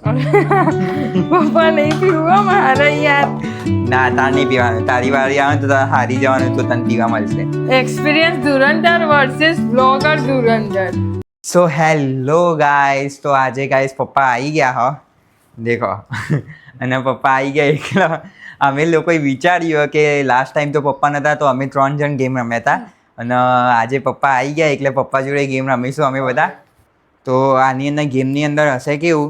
પપ્પા નહીં પીવું મારે યાર. ના તાર નહીં પીવાનું. તારી વારી આવે તો તારે હારી જવાનું તો તને પીવા મળશે. એક્સપિરિયન્સ ધુરંધર વર્સિસ બ્લોગર ધુરંધર. સો હેલો ગાઈસ, તો આજે ગાઈસ પપ્પા આવી ગયા હો દેખો. અને પપ્પા આવી ગયા એકલા. અમે લોકોએ વિચાર્યું કે લાસ્ટ ટાઈમ તો પપ્પા નહોતા તો અમે 3 જણ ગેમ રમ્યા હતા. અને આજે પપ્પા આવી ગયા એટલે પપ્પા જોડે ગેમ રમીશું અમે બધા. તો આની અંદર ગેમની અંદર હશે કેવું,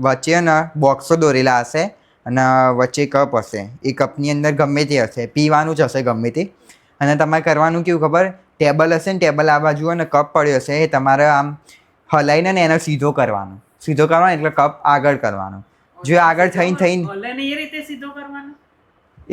વચ્ચે ને બોક્સો દોરેલા હશે અને વચ્ચે કપ હશે. એ કપની અંદર ગમે તે હશે, પીવાનું જ હશે ગમે તે. અને તમારે કરવાનું કેવું ખબર, ટેબલ હશે ને ટેબલ આ બાજુ અને કપ પડ્યો હશે, એ તમારે આમ હલાઈને ને એને સીધો કરવાનો. સીધો કરવાનો એટલે કપ આગળ કરવાનો. જો આગળ થઈને એ રીતે સીધો કરવાનો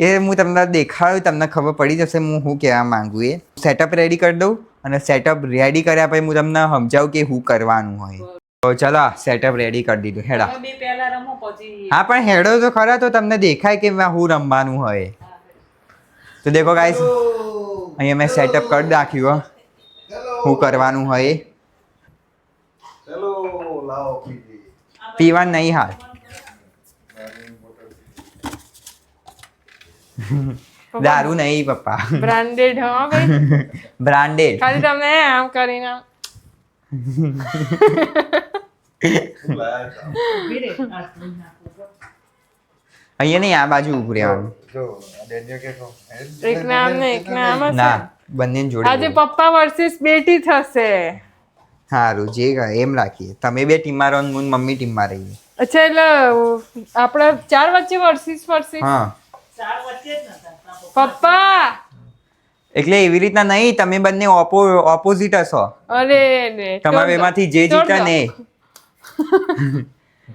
એ હું તમને દેખાડું, તમને ખબર પડી જશે હું શું કહેવા માંગુ. એ સેટઅપ રેડી કરી દઉં અને સેટઅપ રેડી કર્યા પછી હું તમને સમજાવું કે શું કરવાનું હોય. તો ચલો સેટઅપ રેડી કરી દીધું. હેડા. બે પહેલા રમો પછી હા પણ હેડો તો ખરા તો તમને દેખાય કે શું રમવાનું હોય. તો દેખો ગાઈસ, અહીંયા મેં સેટઅપ કરી નાખ્યું શું કરવાનું હોય. પીવાનું નહીં હાલ. દારૂ નહીં પપ્પા, બ્રાન્ડેડ હા ભાઈ. બ્રાન્ડેડ. ખાલી તમે આમ કરીને અહીંયા નહીં, આ બાજુ ઉભું રહેવાનું. એક નામ ને એક નામ હશે. ના, બંને જોડે. આજે પપ્પા વર્સિસ બેટી થશે. સારું જે કહે એમ રાખીએ. તમે બે ટીમમાં રહો ને હું ને મમ્મી ટીમમાં રહીએ. અચ્છા એટલે આપણે 4 વચ્ચે વર્સિસ વર્સિસ. હા ચાર વચ્ચે જ નતા પપ્પા એટલે એવી રીતના નહીં, તમે બંને ઓપોઝિટ હશો. અરે રે તમારે એમાંથી જે જીતે ને એ.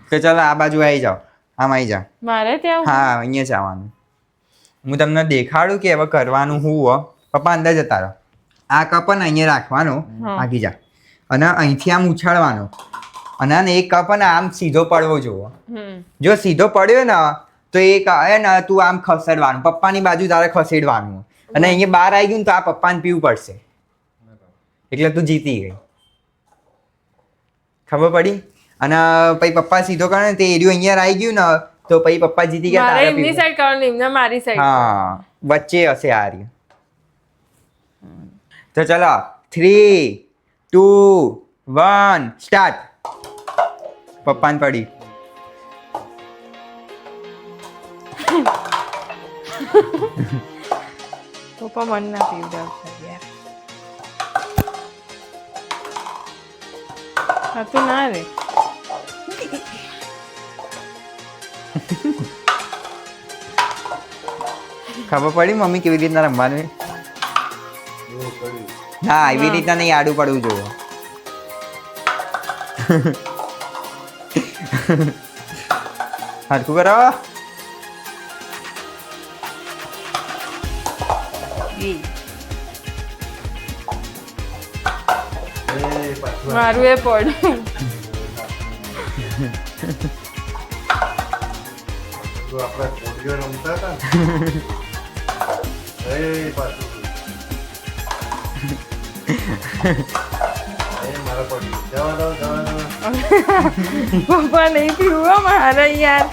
તો ચાલો આ બાજુ આવી જાઓ, આમ આવી જાઓ. મારે ત્યાં હા અહીંયા જ આવવાનું. હું તમને દેખાડું કે હવે કરવાનું શું હો. પપ્પા અંદર જતા રહો. આ કપ ને અહીંયા રાખવાનો, આગી જા. અને અહીંથી આમ ઉછાળવાનો. અને એક કપ ને આમ સીધો પડવો જોવો. જો સીધો પડ્યો ને તો એ કહે ને તું આમ ખસેડવાનું, પપ્પાની બાજુ તારે ખસેડવાનું. અને અહીંયા બહાર આવી ગયું ને તો આ પપ્પાને પીવું પડશે. એટલે તું જીતી ગઈ. ખબર પડી? અને પછી પપ્પા સીધો કરે ને તે એરિયો અહીંયા આવી ગયું ને તો પછી પપ્પા જીતી ગયા. મારે તારે એમની પીવું. સાઈડ કરવાની, એમને મારી સાઈડ. હા વચ્ચે હશે આ રહ્યું. તો ચલો 3 2 1 સ્ટાર્ટ. પપ્પાને પડી. પપ્પા મન ના પીવડાવતા યાર. હા તો ના રે. ખબર પડી મમ્મી કેવી રીતના રમવાનું? ના એવી રીતના નહીં, આડું પડવું જોઈએ. હરખું કરો. મારું એ પડ્યું. પપ્પા નહીં પીવું મારે યાર.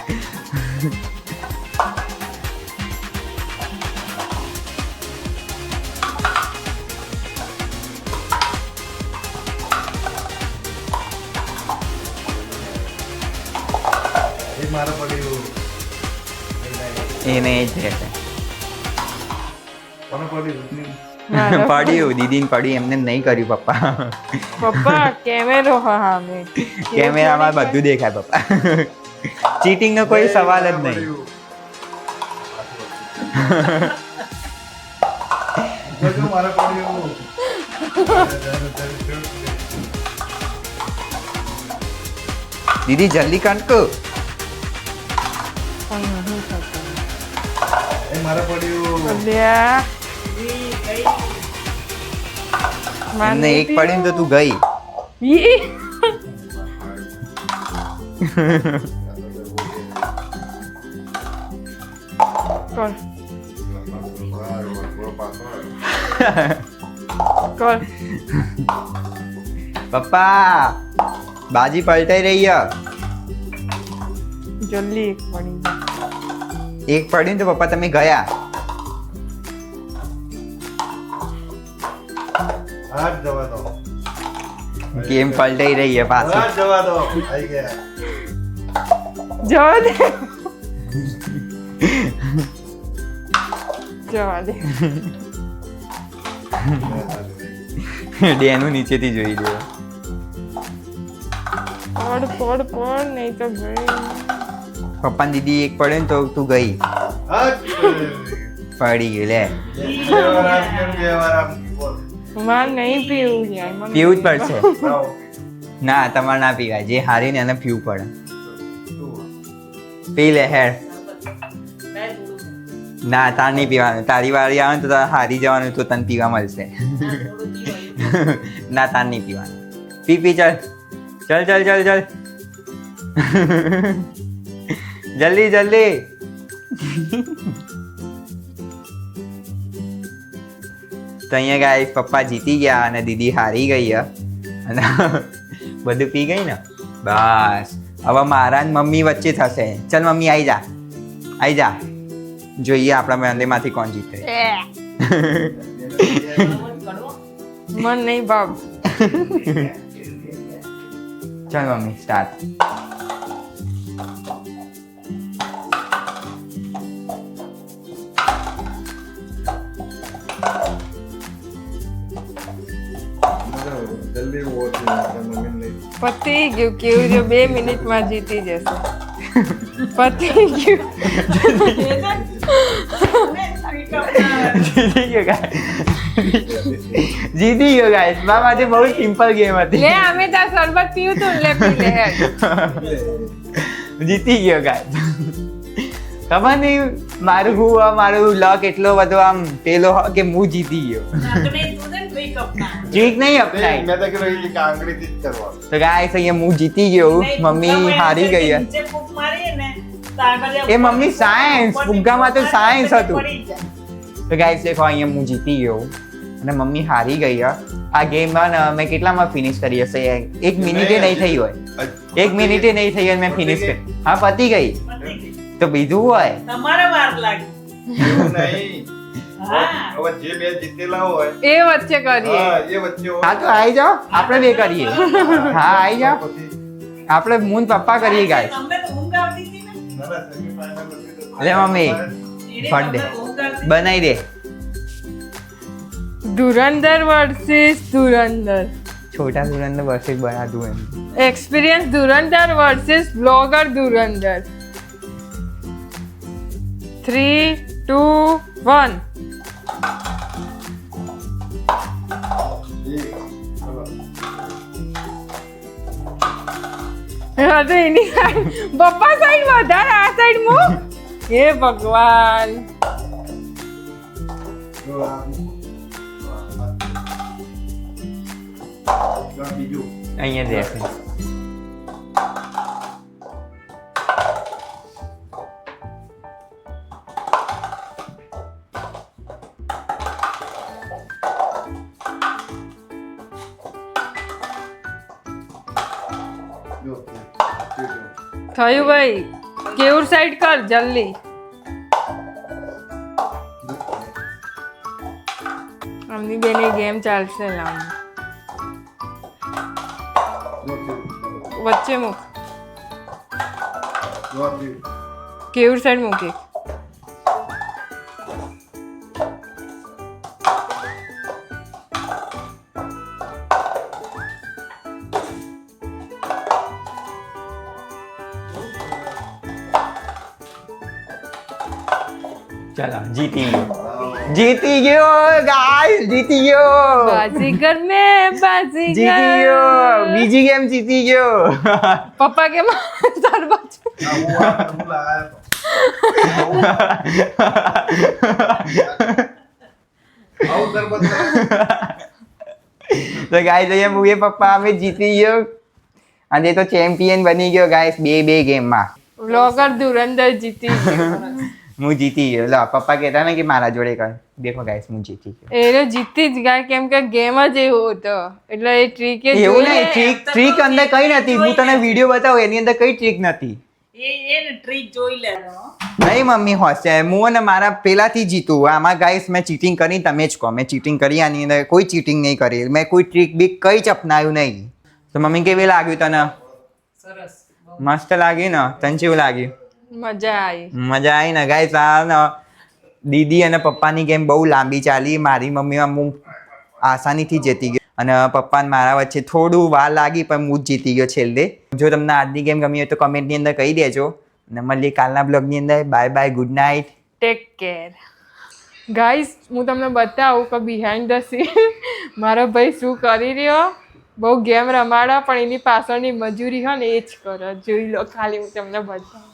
એને જ રહેશે. પડ્યું દીદીને પડ્યું, એમને નહીં કર્યું પપ્પા. પપ્પા કેમેરો સામે. કેમેરામાં બધું દેખાય પપ્પા. ચીટિંગ નો કોઈ સવાલ જ નહીં. દીદી જલ્દી કાંટકો. એમને એક પડ્યું તો તું ગઈ. કોણ કોણ પપ્પા બાજી પલટાઈ રહી છે. જલ્દી એક પડી જાય. એક પડ્યું ને તો પપ્પા તમે ગયા. હાથ જવા દો. ગેમ પલટાઈ રહી છે પાછી. હાથ જવા દો. આવી ગયા. જવા દે. જવા દે. ડેનું નીચેથી જોઈ લે. પડ નહીં તો ગઈ. પપ્પા દીદી એક પડે ને તો તું ગઈ. હાથ. પડી ગઈ લે. બે વાર આમ કેમ, બે વાર આમ બોલ. મારે નહીં પીવું યાર. મને પીવું જ પડશે. લાવો. ના તમારે ના પીવાય. જે હારીને એને પીવું પડે. શું? પી લે હેડ. કાંઈ થોડું ના તાર નહીં પીવાનું. તારી વારી આવે ને તો તારે હારી જવાનું તો તને પીવા મળશે. થોડું પીવાય. ના તાર નહીં પીવાનું. પી ચાલ. ચાલ. જલ્દી. તો અહીંયા ગાઈસ પપ્પા જીતી ગયા અને દીદી હારી ગઈ અને બધું પી ગઈ ને બસ. હવે મારા ને મમ્મી વચ્ચે થશે. ચાલ મમ્મી આવી જા. જોઈએ આપણા બંનેમાંથી કોણ જીતે. કડવો મન નહીં બાપ. ચાલ મમ્મી સ્ટાર્ટ. જલ્દી વોટ મમ્મી લઈ. પતી ગયું કેવું જો 2 મિનિટમાં જીતી જશે. પતી ગયું. જીતી ગયો ગાઈસ. મારા માટે બહુ સિમ્પલ ગેમ હતી. લે અમે તાર શરબત પીવું તું લે પી લે હેડ. જીતી ગયો ગાઈસ. ખબર નહીં મારું લક એટલો બધો આમ પેલો કે હું જીતી ગયો. નાકને તું ને ભાઈ કપના. ટ્રીક નહીં અપનાઈ. મેં તો કીધું એ કાંગડીથી જ કરવાનું. તો ગાઈસ અહીંયા હું જીતી ગયો. મમ્મી હારી ગઈ. નીચે ફૂંક મારીએ ને તો આગળ એ મમ્મી સાયન્સ ફુગ્ગામાં તો સાયન્સ હતું. પડી જાય. તો ગાઈસ દેખો અહીંયા હું જીતી ગયો અને મમ્મી હારી ગઈ. આ ગેમમાં મેં કેટલામાં ફિનિશ કરી હશે? 1 મિનિટે નહીં થઈ હોય. 1 મિનિટે નહીં થઈ હોય મેં ફિનિશ કરી. હા પતી ગઈ. પતી ગઈ. તો બીજું હોય. તમારે વાર લાગી. એવું નહીં. હા. હવે જે બે જીતેલા હોય એ વચ્ચે કરીએ. હા, એ વચ્ચે હોય. હા તો આવી જાઓ આપણે બે કરીએ. હા આવી જાઓ પછી આપણે મૂન પપ્પા કરીએ ગાઈસ. તમને તો ઊંઘ આવતી હતી ને? ના, ના, semi-final હતી તો લે મમ્મી. એને ફટ દે. તમને ઊંઘ આવતી બનાવી દે. ધુરંધર વર્સિસ ધુરંધર. છોટા ધુરંધર વર્સિસ બડા ધુરંધર. એક્સપિરિયન્સ ધુરંધર વર્સિસ બ્લોગર ધુરંધર. 3, 2, 1. હા તો એની સાઈડ પપ્પા સાઈડ વધારે આ સાઈડ મૂક. હે ભગવાન. જો બીજું અહીંયા દેખ. જો થયું ભાઈ કેવું સાઈડ કર જલ્દી. આમની બેની ગેમ ચાલશે લાવ. વચ્ચે મૂક. કેવું સાઈડ મૂકી. ચાલો જીતી ગયો ગાઈસ. જીતી ગયો. બાજીગર મેં બાજીગર. જીતી ગયો. બીજી ગેમ જીતી ગયો. પપ્પા કે શરબત. તો ગાઈસ અહીંયા મુએ પપ્પા અમે જીતી ગયો અને તો ચેમ્પિયન બની ગયો ગાઈસ. બે ગેમમાં બ્લોગર ધુરંધર જીતી ગયો. હું જીતી ગયો. લો પપ્પા કહેતા ને કે મારા જોડે કર. દેખો ગાઈસ હું જીતી ગયો. એ જીતી જ ગયા કેમ કે ગેમ જ એવો હતો એટલે એ ટ્રીક એવું નહીં. ટ્રીક અંદર કઈ નથી. હું તને વિડીયો બતાવું એની અંદર કઈ ટ્રીક નથી. એ ને ટ્રીક જોઈ લે નહીં મમ્મી હોશે હું ને મારા પેલાથી જીતું આમાં ગાઈસ મેં ચીટિંગ કરી તમે જ કહો મેં ચીટિંગ કરી આની અંદર કોઈ ચીટિંગ નહીં કરી મેં કોઈ ટ્રીક બીક કઈ જ અપનાવ્યું નહીં તો મમ્મી કેવી લાગ્યું તને સરસ મસ્ત લાગ્યું ને તને કેવું લાગ્યું મજા આવી મજા આવી ને ગાઈસ આ ને દીદી અને પપ્પાની ગેમ બહુ લાંબી ચાલી મારી મમ્મીમાં હું આસાનીથી જીતી ગયો અને પપ્પા ને મારા વચ્ચે થોડું વાર લાગી પણ હું જ જીતી ગયો છેલ્લે જો તમને આજની ગેમ ગમી હોય તો કમેન્ટની અંદર કહી દેજો અને મળીએ કાલના બ્લોગની અંદર bye bye good night take care guys હું તમને બતાવું કે બિહાઇન્ડ ધ સીન મારો ભાઈ શું કરી રહ્યો બહુ ગેમ રમાડો પણ એની પાછળની મજૂરી હોય ને એ જ કરો જોઈ લો ખાલી હું તમને બતાવું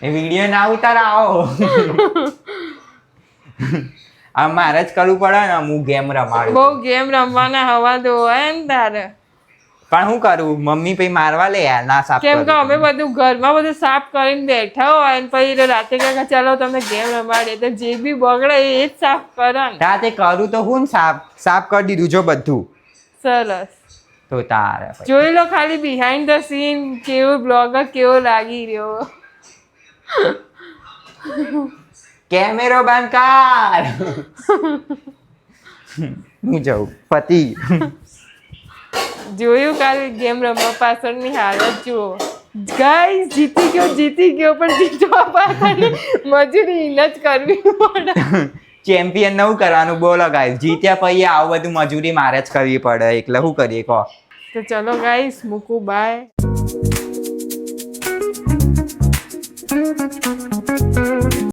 એ વિડીયો ના ઉતારાવો આ મારે જ કરવું પડે ને હું ગેમ રમાડું બહુ ગેમ રમવાના હવા દો હોય ને તારે પણ શું કરું મમ્મી પછી મારવા લે યાર ના સાફ કેમ કે કરું. અમે બધું ઘરમાં બધું સાફ કરીને બેઠા હોય ને પછી રાતે કાકા ચાલો તમને ગેમ રમાડે તો જે બી બગડે એ જ સાફ કરે ને રાતે કરું તો હું ને સાફ કરી દીધું જો બધું સરસ તો તારે પછી. જોઈ લો ખાલી બિહાઇન્ડ ધ સીન કેવું બ્લોગર કેવો લાગી રહ્યો કેમેરો બંધ કર હું જાઉં પતિ જોયું કાલે ગેમ રમવા પાછળની હાલત જુઓ ગાઈસ જીતી ગયો પણ જીતવા પાછળ મજૂરી એને જ કરવી પડે ચેમ્પિયન નવું કરવાનું બોલો ગાઈસ જીત્યા પછી આવું બધું મજૂરી મારે જ કરવી પડે એટલે શું કરીએ કહો તો ચલો ગાઈસ મૂકું બાય